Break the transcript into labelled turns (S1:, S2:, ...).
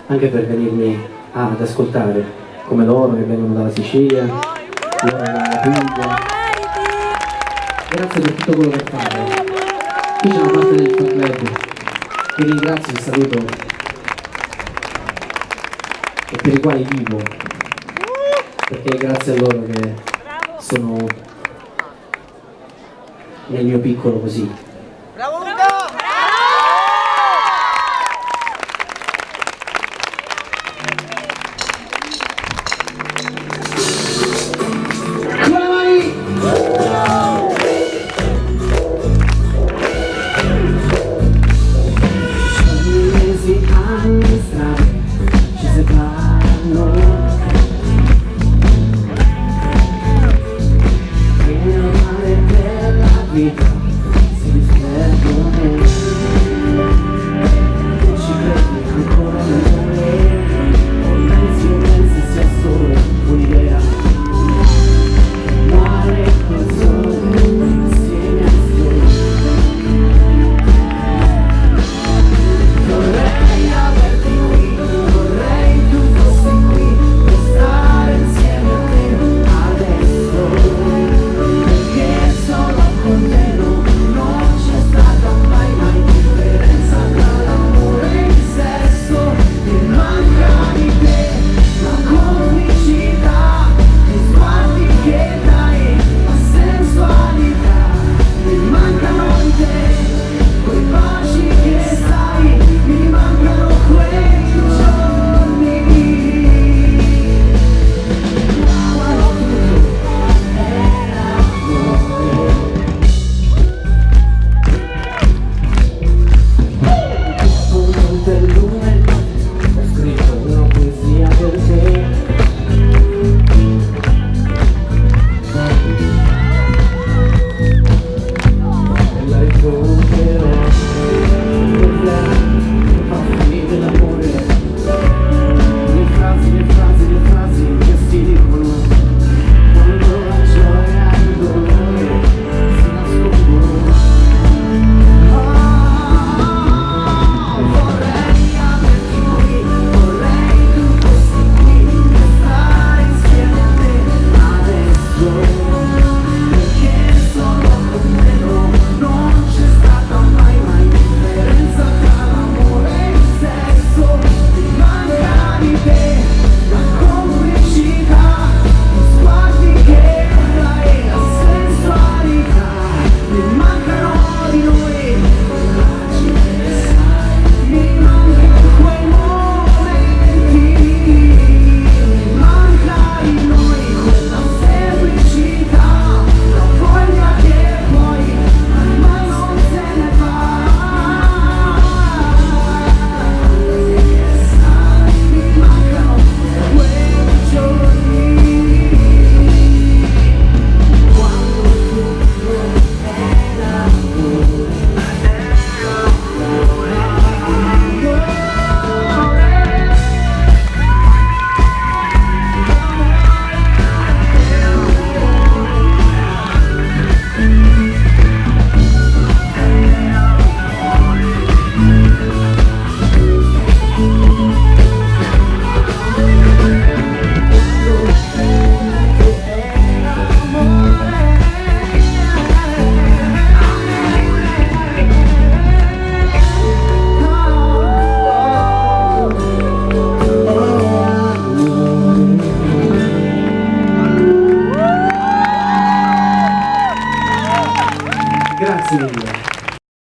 S1: anche per venirmi ad ascoltare, come loro che vengono dalla Sicilia, loro dalla Puglia. Grazie per tutto quello che fate. Qui c'è una parte del fan club che ringrazio e saluto e per i quali vivo, perché è grazie a loro che sono nel mio piccolo così.
S2: Bravo Luca!
S1: Con le mani! Mesi anni strani ci separano, il male della vita si disperdono. Ci credi ancora noi, o pensi sia solo un'idea? Mare col sole insieme a sole. Vorrei averti qui, vorrei tu fossi qui per stare insieme a te adesso, perché solo con te non c'è stata mai differenza tra l'amore e il sesso. Mi manca di te la complicità, gli sguardi che dai, la sensualità. Mi mancano di te quei baci che sai, mi mancano quei giorni quando tutto era amore. Con te lume ho scritto una poesia per te. E la ricorderò, per te fa finire l'amore. Le frasi che si dicono quando la gioia e il dolore si nascondono. Vorrei averti qui, vorrei tu fossi qui per stare insieme a te adesso, perché solo con te non c'è stata mai differenza tra l'amore e il sesso. Mi manca di te la complicità, gli sguardi che dai, la sensualità. Mi mancano di noi quei baci che sai, mi mancano quei momenti, mi manca di noi quella semplicità, la voglia che poi mai non se ne va. Che sai, mi mancano quei giorni quando tutto era amore. Grazie mille.